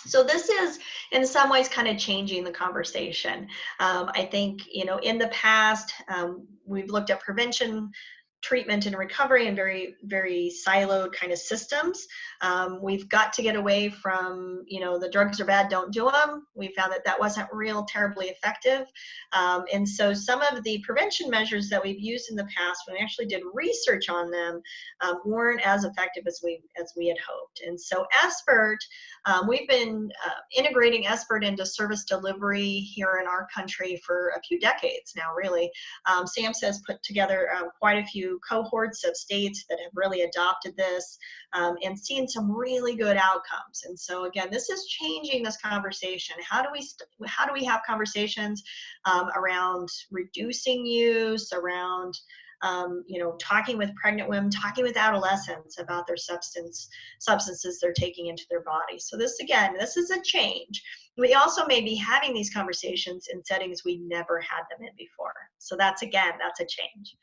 So this is in some ways kind of changing the conversation. I think, in the past, we've looked at prevention, treatment, and recovery in very, very siloed kind of systems. We've got to get away from, the drugs are bad, don't do them. We found that wasn't real terribly effective. And so some of the prevention measures that we've used in the past, when we actually did research on them, weren't as effective as we had hoped. And so SBIRT, we've been integrating SBIRT into service delivery here in our country for a few decades now, really. SAMHSA has put together quite a few cohorts of states that have really adopted this and seen some really good outcomes. And so again, this is changing this conversation. How do we have conversations around reducing use, around talking with pregnant women, talking with adolescents about their substances they're taking into their body. So this is a change. We also may be having these conversations in settings we never had them in before. So that's a change.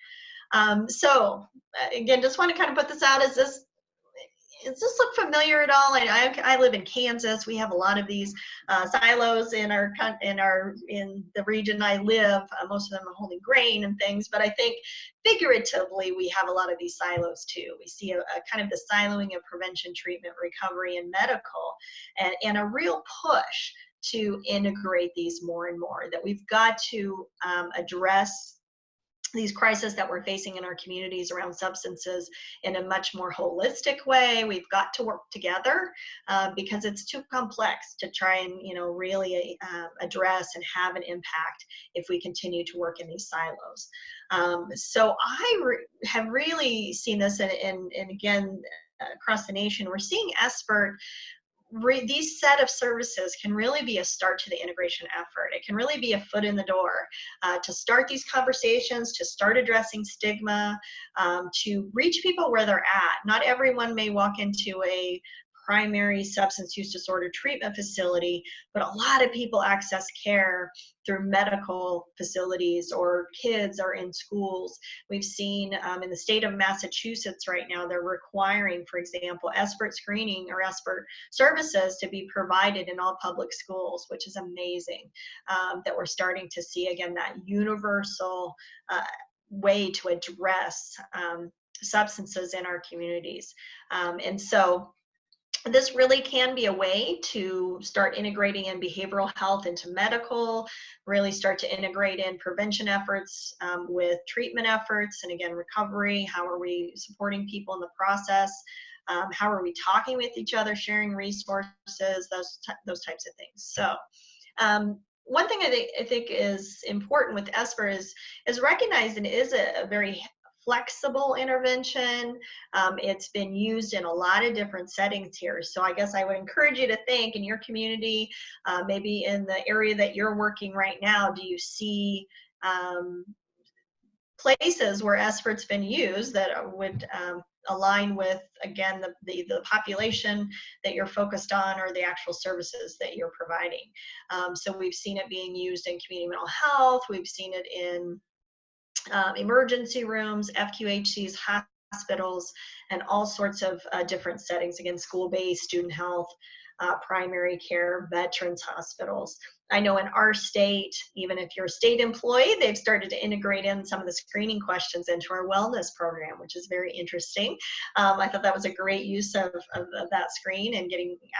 So again, just want to kind of put this out. Does this look familiar at all? I live in Kansas. We have a lot of these silos in the region I live. Most of them are holding grain and things, but I think figuratively we have a lot of these silos too. We see a kind of the siloing of prevention, treatment, recovery, and medical, and a real push to integrate these more and more. That we've got to address these crises that we're facing in our communities around substances in a much more holistic way. We've got to work together because it's too complex to try and really address and have an impact if we continue to work in these silos. So I have really seen this, and again, across the nation, we're seeing SBIRT. These set of services can really be a start to the integration effort. It can really be a foot in the door to start these conversations, to start addressing stigma, to reach people where they're at. Not everyone may walk into a primary substance use disorder treatment facility, but a lot of people access care through medical facilities, or kids are in schools. We've seen in the state of Massachusetts right now, they're requiring, for example, SBIRT screening or SBIRT services to be provided in all public schools, which is amazing, that we're starting to see, again, that universal way to address substances in our communities. And so this really can be a way to start integrating in behavioral health into medical, really start to integrate in prevention efforts with treatment efforts, and again, recovery. How are we supporting people in the process? How are we talking with each other, sharing resources, those types of things. So one thing I think is important with SBIRT is recognizing it is a very flexible intervention. It's been used in a lot of different settings here. So I guess I would encourage you to think in your community, maybe in the area that you're working right now, do you see places where SBIRT's been used that would align with, again, the population that you're focused on, or the actual services that you're providing. So we've seen it being used in community mental health. We've seen it in emergency rooms, FQHCs, hospitals, and all sorts of different settings. Again, school-based, student health, primary care, veterans hospitals. I know in our state, even if you're a state employee, they've started to integrate in some of the screening questions into our wellness program, which is very interesting. I thought that was a great use of that screen, and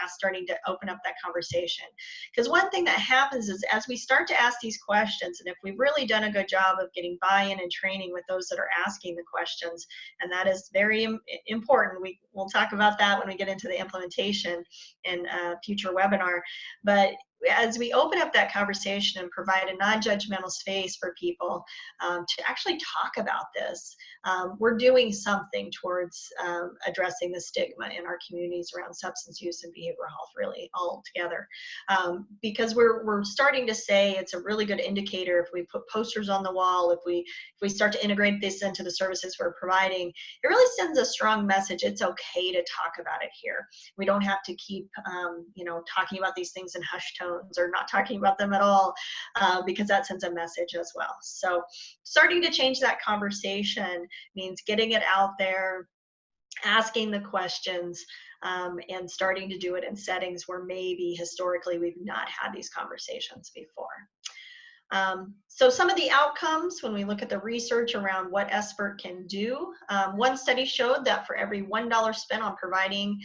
starting to open up that conversation. Because one thing that happens is, as we start to ask these questions, and if we've really done a good job of getting buy-in and training with those that are asking the questions, and that is very important. We'll talk about that when we get into the implementation in a future webinar. But as we open up that conversation and provide a non-judgmental space for people to actually talk about this, we're doing something towards addressing the stigma in our communities around substance use and behavioral health, really all together. Because we're starting to say it's a really good indicator if we put posters on the wall, if we start to integrate this into the services we're providing, it really sends a strong message. It's okay to talk about it here. We don't have to keep talking about these things in hushed tones, or not talking about them at all, because that sends a message as well. So starting to change that conversation means getting it out there, asking the questions, and starting to do it in settings where maybe historically we've not had these conversations before. So some of the outcomes, when we look at the research around what SBIRT can do, one study showed that for every $1 spent on providing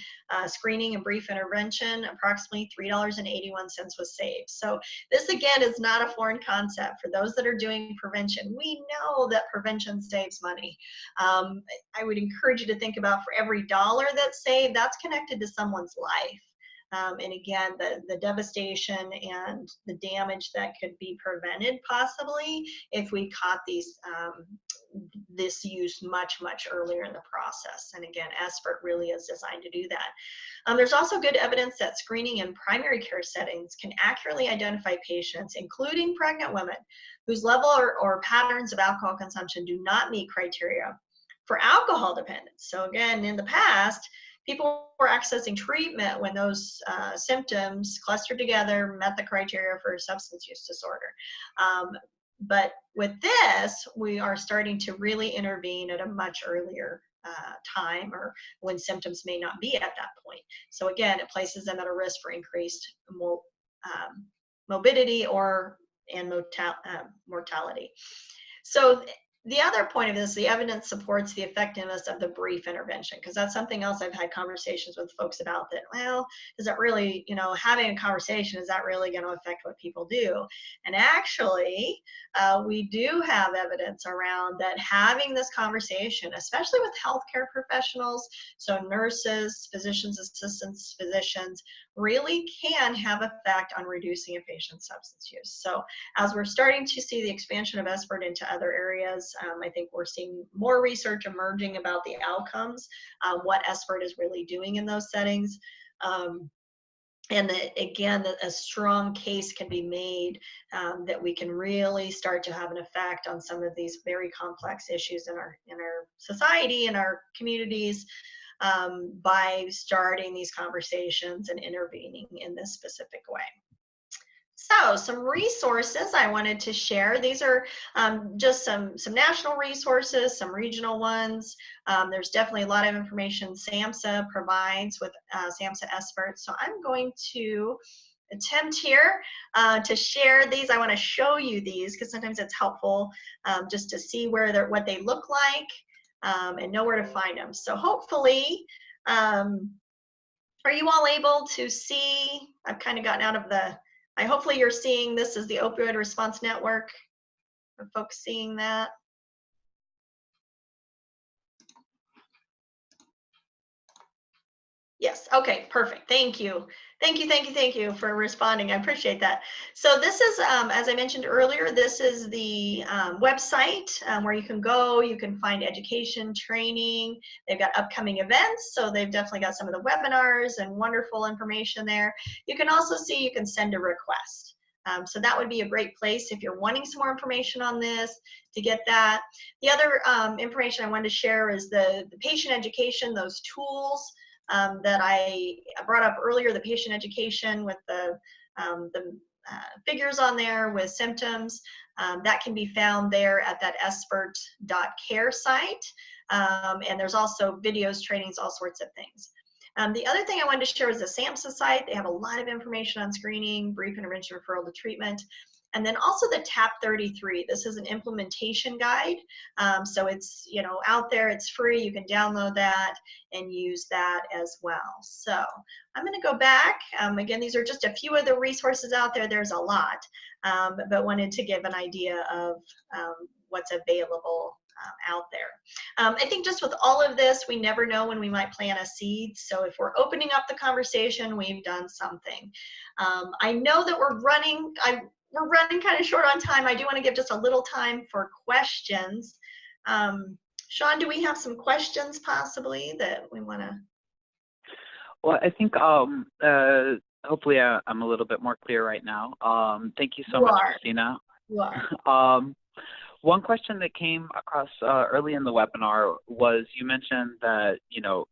screening and brief intervention, approximately $3.81 was saved. So this, again, is not a foreign concept for those that are doing prevention. We know that prevention saves money. I would encourage you to think about, for every dollar that's saved, that's connected to someone's life. And again, the devastation and the damage that could be prevented possibly if we caught this use much earlier in the process. And again, SBIRT really is designed to do that. There's also good evidence that screening in primary care settings can accurately identify patients, including pregnant women, whose level or patterns of alcohol consumption do not meet criteria for alcohol dependence. So again, in the past, people were accessing treatment when those symptoms clustered together met the criteria for substance use disorder. But with this, we are starting to really intervene at a much earlier time, or when symptoms may not be at that point. So again, it places them at a risk for increased morbidity and mortality. So the other point of this, the evidence supports the effectiveness of the brief intervention, because that's something else I've had conversations with folks about, that, well, is that really, having a conversation, is that really going to affect what people do? And actually, we do have evidence around that having this conversation, especially with healthcare professionals, so nurses, physicians assistants, physicians, really can have effect on reducing a patient's substance use. So as we're starting to see the expansion of SBIRT into other areas, I think we're seeing more research emerging about the outcomes, what SBIRT is really doing in those settings. And again, a strong case can be made that we can really start to have an effect on some of these very complex issues in our society, in our communities. by starting these conversations and intervening in this specific way. So some resources I wanted to share. These are just some national resources, some regional ones. There's definitely a lot of information SAMHSA provides with SAMHSA SBIRT. So I'm going to attempt here to share these. I want to show you these because sometimes it's helpful just to see what they look like and know where to find them. So hopefully, are you all able to see? I've kind of gotten out of the, hopefully you're seeing this is the Opioid Response Network. Are folks seeing that? Yes, okay, perfect. Thank you. Thank you for responding. I appreciate that. So this is, as I mentioned earlier, this is the website where you can go, you can find education, training. They've got upcoming events, so they've definitely got some of the webinars and wonderful information there. You can also see, you can send a request. So that would be a great place if you're wanting some more information on this to get that. The other information I wanted to share is the patient education, those tools that I brought up earlier, the patient education with the figures on there with symptoms. That can be found there at that sbirt.care site. And there's also videos, trainings, all sorts of things. The other thing I wanted to share is the SAMHSA site. They have a lot of information on screening, brief intervention, referral to treatment. And then also the TAP 33. This is an implementation guide. So it's, you know, out there, it's free. You can download that and use that as well. So I'm going to go back. Again, these are just a few of the resources out there. There's a lot, but wanted to give an idea of what's available out there. I think just with all of this, we never know when we might plant a seed. So if we're opening up the conversation, we've done something. I know that we're running kind of short on time. I do want to give just a little time for questions. Sean, do we have some questions possibly that we want to? Well, I think hopefully I'm a little bit more clear right now. Thank you so much, Cristina. You are. One question that came across early in the webinar was you mentioned that, you know,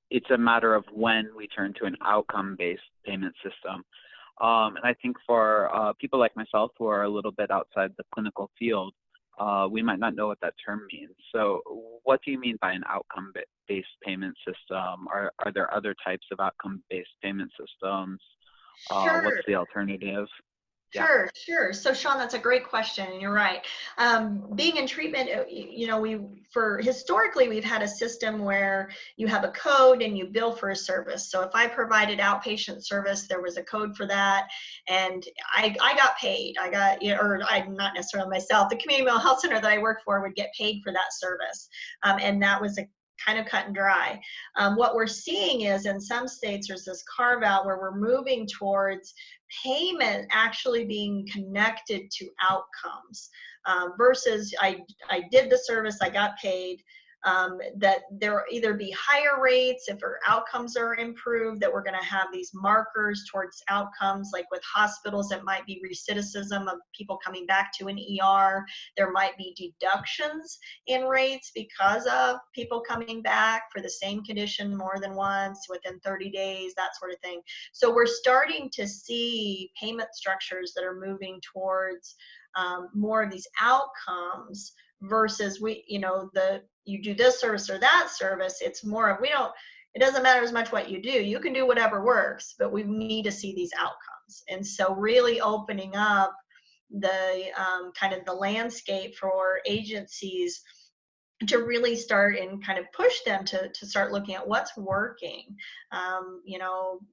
it's a matter of when we turn to an outcome-based payment system. And I think for people like myself who are a little bit outside the clinical field, we might not know what that term means. So what do you mean by an outcome-based payment system? Are there other types of outcome-based payment systems? Sure. What's the alternative? Sure. So Sean, that's a great question, and you're right. Being in treatment, you know, historically we've had a system where you have a code and you bill for a service. So if I provided outpatient service, there was a code for that, and I got paid. I got, or I'm not necessarily myself. The community mental health center that I work for would get paid for that service, and that was a kind of cut and dry. What we're seeing is in some states there's this carve out where we're moving towards payment actually being connected to outcomes versus I did the service, I got paid. That there will either be higher rates if our outcomes are improved, that we're going to have these markers towards outcomes, like with hospitals, it might be recidivism of people coming back to an ER. There might be deductions in rates because of people coming back for the same condition more than once within 30 days, that sort of thing. So we're starting to see payment structures that are moving towards more of these outcomes versus you do this service or that service. It's more of it doesn't matter as much what you do. You can do whatever works, but we need to see these outcomes. And so really opening up the kind of the landscape for agencies to really start and kind of push them to start looking at what's working.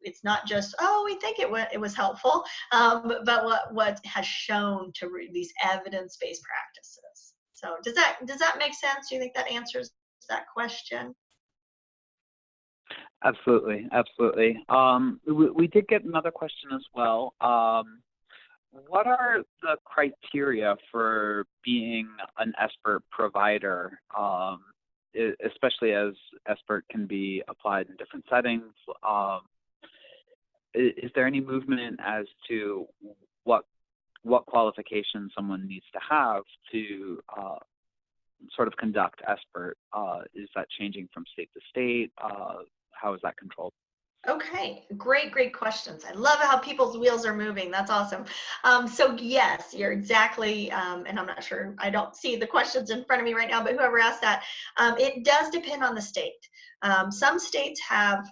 It's not just, oh, we think it was helpful, but what has shown to these evidence-based practices. So does that make sense? Do you think that answers that question? Absolutely. We did get another question as well. What are the criteria for being an SBIRT provider, especially as SBIRT can be applied in different settings? Is there any movement as to what qualifications someone needs to have to sort of conduct SBIRT? Is that changing from state to state? How is that controlled? Okay, great questions. I love how people's wheels are moving. That's awesome. So yes, you're exactly, and I'm not sure, I don't see the questions in front of me right now, but whoever asked that, it does depend on the state. Some states have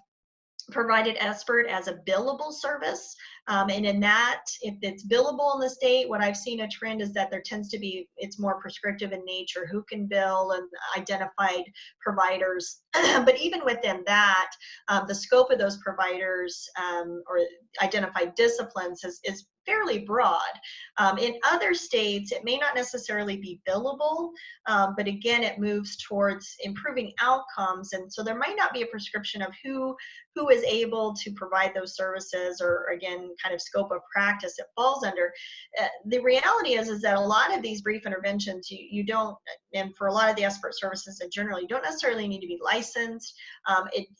provided SBIRT as a billable service. And in that, if it's billable in the state, what I've seen a trend is that there tends to be, it's more prescriptive in nature, who can bill and identified providers. But even within that, the scope of those providers or identified disciplines is fairly broad. In other states, it may not necessarily be billable, but again, it moves towards improving outcomes. And so there might not be a prescription of who is able to provide those services, or again, kind of scope of practice it falls under. The reality is that a lot of these brief interventions, you don't, and for a lot of the SBIRT services in general, you don't necessarily need to be licensed.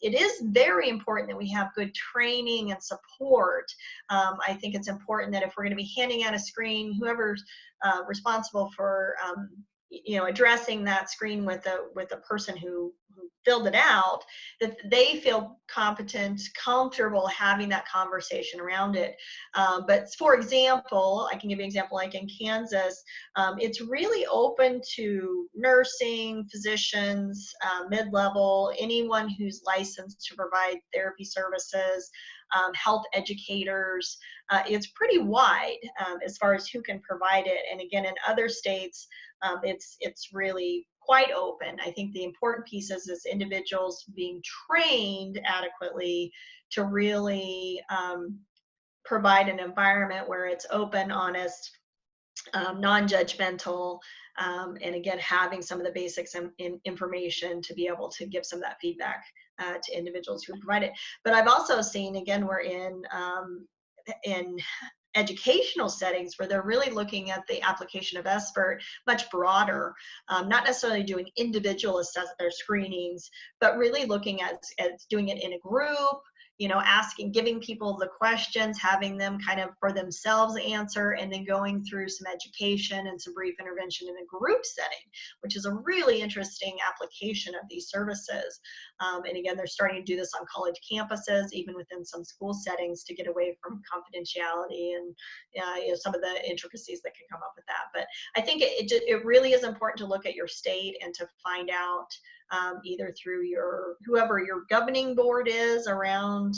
It is very important that we have good training and support. I think it's important that if we're going to be handing out a screen, whoever's responsible for addressing that screen with a person who filled it out, that they feel competent, comfortable having that conversation around it. But for example, I can give you an example, like in Kansas, it's really open to nursing, physicians, mid-level, anyone who's licensed to provide therapy services, health educators. It's pretty wide as far as who can provide it. And again, in other states, it's really quite open. I think the important piece is individuals being trained adequately to really provide an environment where it's open, honest, non-judgmental, and again, having some of the basics in information to be able to give some of that feedback to individuals who provide it. But I've also seen, again, we're in educational settings where they're really looking at the application of SBIRT much broader, not necessarily doing individual assessment or screenings, but really looking at doing it in a group, giving people the questions, having them kind of for themselves answer, and then going through some education and some brief intervention in a group setting, which is a really interesting application of these services. And again, they're starting to do this on college campuses, even within some school settings, to get away from confidentiality and some of the intricacies that can come up with that. But I think it really is important to look at your state and to find out either through whoever your governing board is around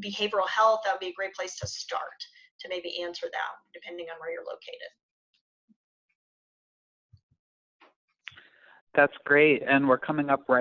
behavioral health. That would be a great place to start to maybe answer that, depending on where you're located. That's great. And we're coming up right